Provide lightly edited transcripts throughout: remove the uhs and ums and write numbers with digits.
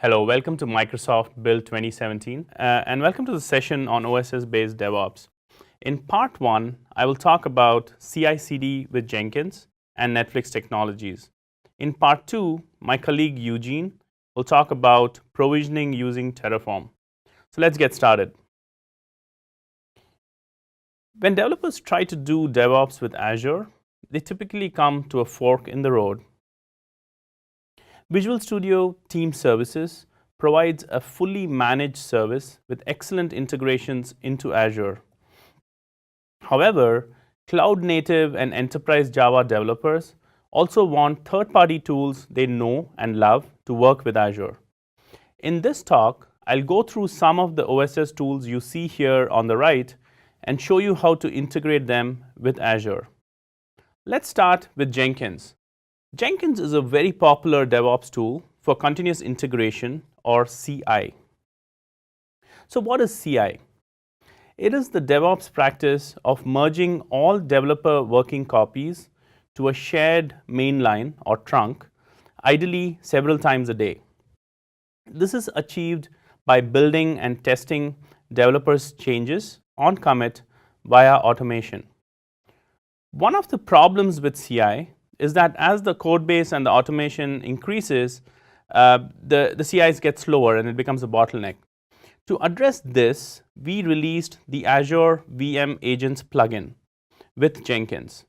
Hello, welcome to Microsoft Build 2017 and welcome to the session on OSS-based DevOps. In part 1, I will talk about CI/CD with Jenkins and Netflix technologies. In part 2, my colleague Eugene will talk about provisioning using Terraform. So let's get started. When developers try to do DevOps with Azure, they typically come to a fork in the road. Visual Studio Team Services provides a fully managed service with excellent integrations into Azure. However, cloud-native and enterprise Java developers also want third-party tools they know and love to work with Azure. In this talk, I'll go through some of the OSS tools you see here on the right and show you how to integrate them with Azure. Let's start with Jenkins. Jenkins is a very popular DevOps tool for continuous integration, or CI. So what is CI? It is the DevOps practice of merging all developer working copies to a shared mainline or trunk, ideally several times a day. This is achieved by building and testing developers' changes on commit via automation. One of the problems with CI is that as the code base and the automation increases, the CIs get slower and it becomes a bottleneck. To address this, we released the Azure VM Agents plugin with Jenkins.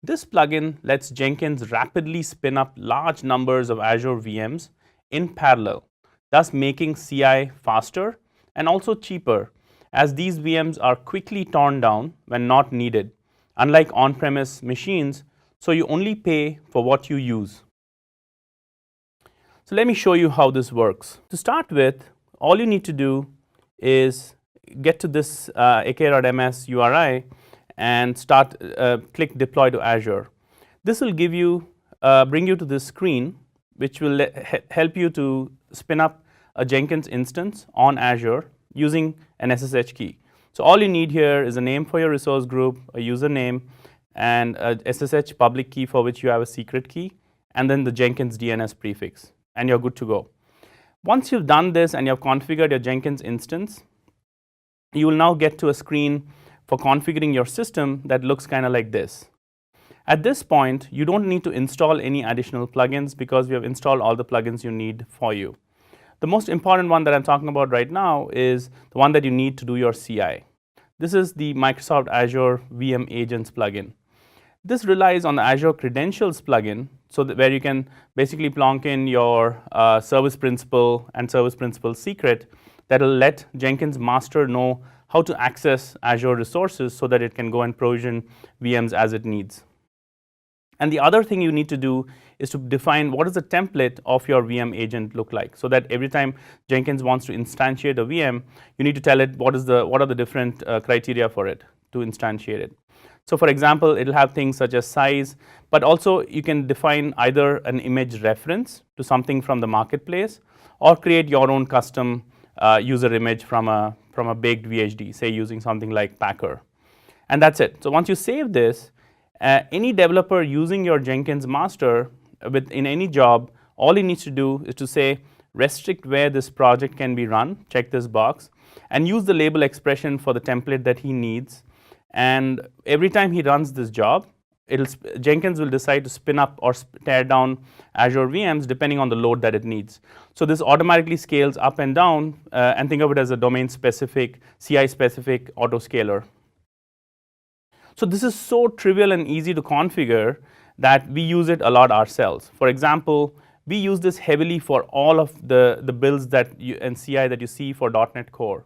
This plugin lets Jenkins rapidly spin up large numbers of Azure VMs in parallel, thus making CI faster and also cheaper, as these VMs are quickly torn down when not needed, unlike on-premise machines, so you only pay for what you use. So let me show you how this works. To start with, all you need to do is get to this aka.ms URI and click deploy to Azure. This will give you, bring you to this screen, which will help you to spin up a Jenkins instance on Azure using an SSH key. So all you need here is a name for your resource group, a username, and a SSH public key for which you have a secret key, and then the Jenkins DNS prefix, and you're good to go. Once you've done this and you've configured your Jenkins instance, you will now get to a screen for configuring your system that looks kind of like this. At this point, you don't need to install any additional plugins because we have installed all the plugins you need for you. The most important one that I'm talking about right now is the one that you need to do your CI. This is the Microsoft Azure VM Agents plugin. This relies on the Azure Credentials plugin, so that where you can basically plonk in your service principal and service principal secret that will let Jenkins master know how to access Azure resources so that it can go and provision VMs as it needs. And the other thing you need to do is to define what does the template of your VM agent look like, so that every time Jenkins wants to instantiate a VM, you need to tell it what are the different criteria for it to instantiate it. So for example, it'll have things such as size, but also you can define either an image reference to something from the marketplace or create your own custom user image from a baked VHD, say using something like Packer. And that's it. So once you save this, any developer using your Jenkins master in any job, all he needs to do is to say restrict where this project can be run, check this box, and use the label expression for the template that he needs. And every time he runs this job, Jenkins will decide to spin up or tear down Azure VMs depending on the load that it needs. So this automatically scales up and down, and think of it as a domain-specific, CI-specific autoscaler. So this is so trivial and easy to configure that we use it a lot ourselves. For example, we use this heavily for all of the builds and CI that you see for .NET Core.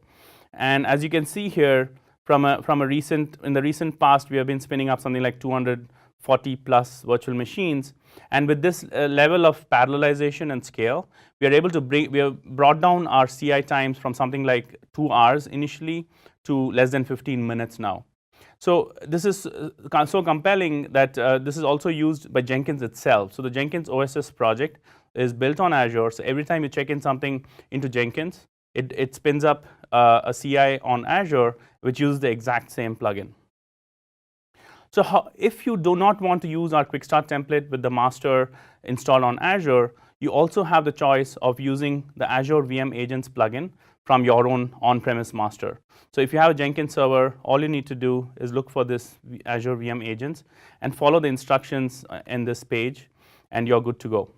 And as you can see here, in the recent past, we have been spinning up something like 240 plus virtual machines. And with this level of parallelization and scale, we have brought down our CI times from something like 2 hours initially to less than 15 minutes now. So this is so compelling that this is also used by Jenkins itself. So the Jenkins OSS project is built on Azure. So every time you check in something into Jenkins, it spins up a CI on Azure, which uses the exact same plugin. So if you do not want to use our quick start template with the master installed on Azure, You also have the choice of using the Azure VM Agents plugin from your own on-premise master. So if you have a Jenkins server, all you need to do is look for this Azure VM Agents and follow the instructions in this page, and you're good to go.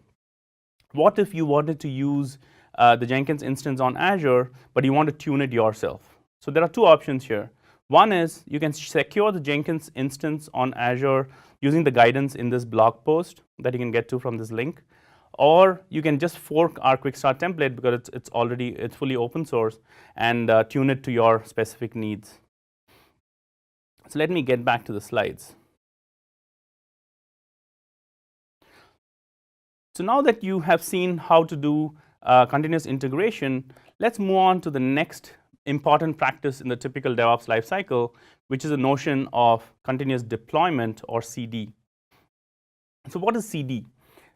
What if you wanted to use the Jenkins instance on Azure, but you want to tune it yourself? So there are two options here. One is you can secure the Jenkins instance on Azure using the guidance in this blog post that you can get to from this link, or you can just fork our quick start template because it's fully open source and tune it to your specific needs. So let me get back to the slides. So now that you have seen how to do continuous integration, let's move on to the next important practice in the typical DevOps lifecycle, which is the notion of continuous deployment, or CD. So what is CD?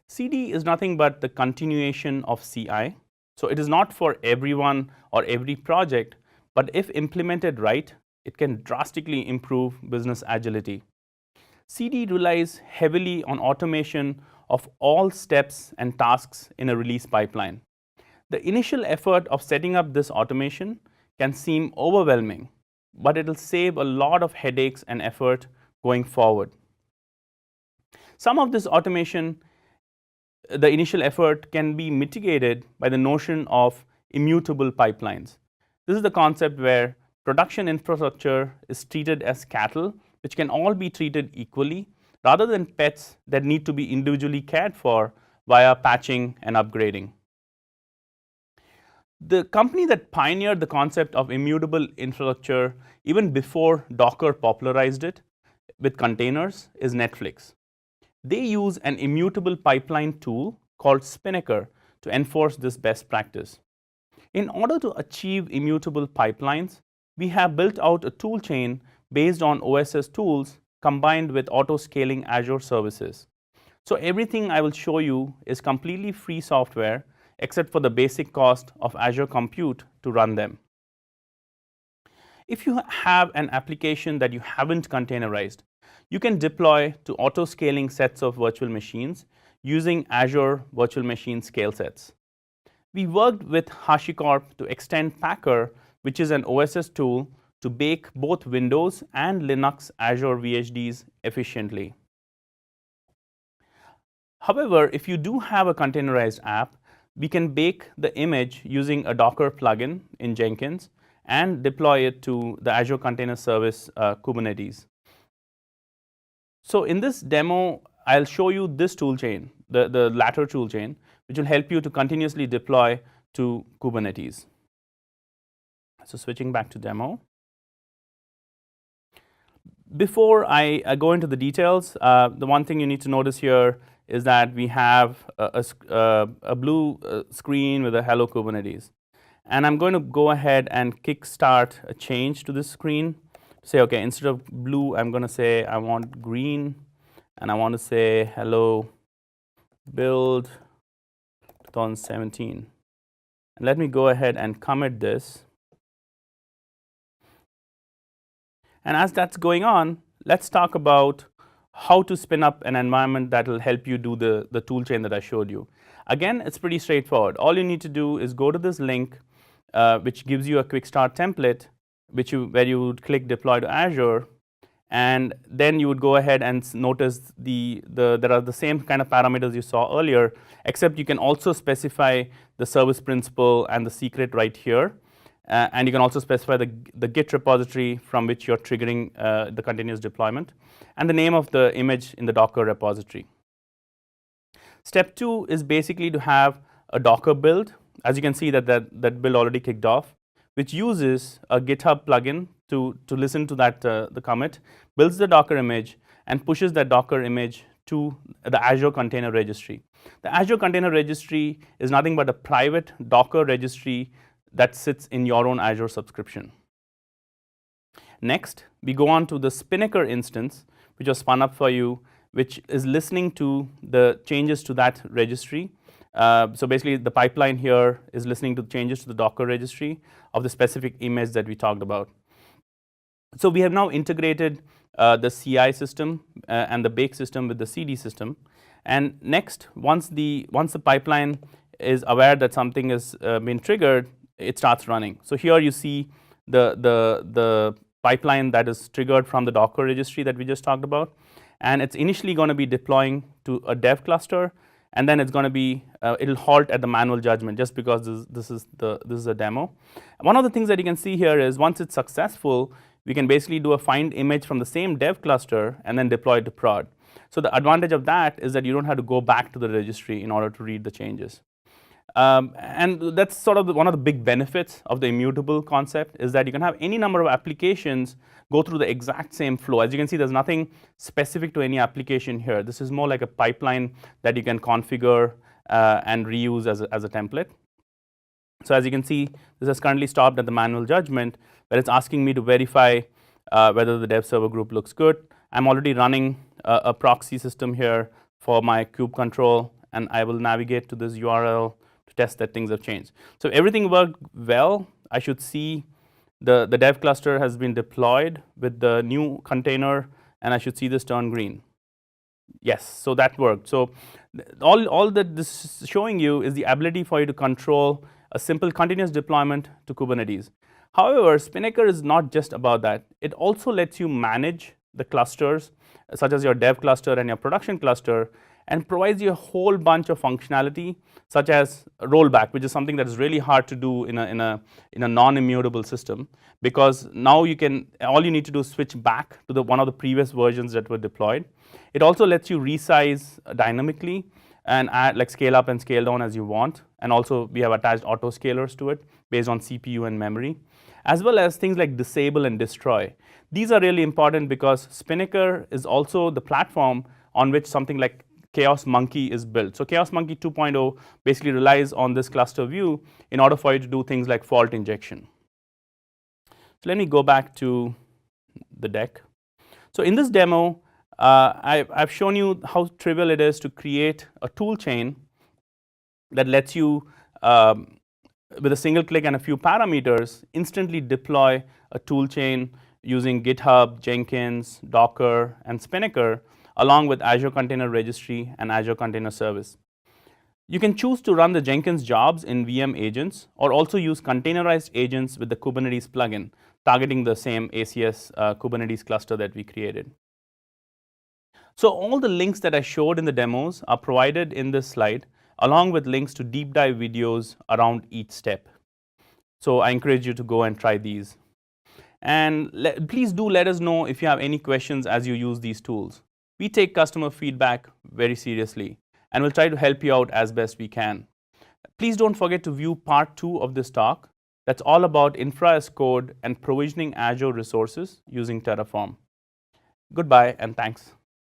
CD is nothing but the continuation of CI. So it is not for everyone or every project, but if implemented right, it can drastically improve business agility. CD relies heavily on automation of all steps and tasks in a release pipeline. The initial effort of setting up this automation can seem overwhelming, but it will save a lot of headaches and effort going forward. Some of this automation, the initial effort, can be mitigated by the notion of immutable pipelines. This is the concept where production infrastructure is treated as cattle, which can all be treated equally, rather than pets that need to be individually cared for via patching and upgrading. The company that pioneered the concept of immutable infrastructure even before Docker popularized it with containers is Netflix. They use an immutable pipeline tool called Spinna to enforce this best practice. In order to achieve immutable pipelines, we have built out a tool chain based on OSS tools combined with auto-scaling Azure services. So everything I will show you is completely free software except for the basic cost of Azure Compute to run them. If you have an application that you haven't containerized, you can deploy to auto-scaling sets of virtual machines using Azure Virtual Machine Scale Sets. We worked with HashiCorp to extend Packer, which is an OSS tool, to bake both Windows and Linux Azure VHDs efficiently. However, if you do have a containerized app, we can bake the image using a Docker plugin in Jenkins and deploy it to the Azure Container Service Kubernetes. So in this demo, I'll show you this toolchain, the latter toolchain, which will help you to continuously deploy to Kubernetes. So switching back to demo. Before I go into the details, the one thing you need to notice here is that we have a blue screen with a Hello Kubernetes. And I'm going to go ahead and kickstart a change to this screen. Say, okay, instead of blue, I'm going to say I want green, and I want to say hello build 2017. And let me go ahead and commit this. And as that's going on, let's talk about how to spin up an environment that will help you do the tool chain that I showed you. Again, it's pretty straightforward. All you need to do is go to this link, which gives you a quick start template, where you would click deploy to Azure, and then you would go ahead and notice there are the same kind of parameters you saw earlier, except you can also specify the service principal and the secret right here. And you can also specify the Git repository from which you're triggering the continuous deployment, and the name of the image in the Docker repository. Step 2 is basically to have a Docker build. As you can see that build already kicked off, which uses a GitHub plugin to listen to the commit, builds the Docker image, and pushes that Docker image to the Azure Container Registry. The Azure Container Registry is nothing but a private Docker registry that sits in your own Azure subscription. Next, we go on to the Spinna instance, which was spun up for you, which is listening to the changes to that registry. So basically, the pipeline here is listening to changes to the Docker registry of the specific image that we talked about. So we have now integrated the CI system and the bake system with the CD system. And next, once the pipeline is aware that something has been triggered, it starts running. So here you see the pipeline that is triggered from the Docker registry that we just talked about, and it's initially going to be deploying to a dev cluster, and then it's going to be it'll halt at the manual judgment just because this is a demo. One of the things that you can see here is once it's successful, we can basically do a find image from the same dev cluster and then deploy it to prod. So the advantage of that is that you don't have to go back to the registry in order to read the changes. And that's sort of one of the big benefits of the immutable concept, is that you can have any number of applications go through the exact same flow. As you can see, there's nothing specific to any application here. This is more like a pipeline that you can configure and reuse as a template. So as you can see, this has currently stopped at the manual judgment, where it's asking me to verify whether the dev server group looks good. I'm already running a proxy system here for my kube control, and I will navigate to this URL to test that things have changed. So everything worked well. I should see the dev cluster has been deployed with the new container, and I should see this turn green. Yes, so that worked. So all that this is showing you is the ability for you to control a simple continuous deployment to Kubernetes. However, Spinnaker is not just about that. It also lets you manage the clusters, such as your dev cluster and your production cluster, and provides you a whole bunch of functionality, such as rollback, which is something that is really hard to do in a non-immutable system, because now all you need to do is switch back to one of the previous versions that were deployed. It also lets you resize dynamically and add, like, scale up and scale down as you want, and also we have attached auto scalers to it based on CPU and memory, as well as things like disable and destroy. These are really important because Spinnaker is also the platform on which something like Chaos Monkey is built. So Chaos Monkey 2.0 basically relies on this cluster view in order for you to do things like fault injection. So let me go back to the deck. So in this demo, I've shown you how trivial it is to create a tool chain that lets you, with a single click and a few parameters, instantly deploy a tool chain using GitHub, Jenkins, Docker, and Spinnaker, along with Azure Container Registry and Azure Container Service. You can choose to run the Jenkins jobs in VM agents, or also use containerized agents with the Kubernetes plugin, targeting the same ACS Kubernetes cluster that we created. So all the links that I showed in the demos are provided in this slide, along with links to deep dive videos around each step. So I encourage you to go and try these. And please do let us know if you have any questions as you use these tools. We take customer feedback very seriously, and we'll try to help you out as best we can. Please don't forget to view part 2 of this talk. That's all about infra as code and provisioning Azure resources using Terraform. Goodbye and thanks.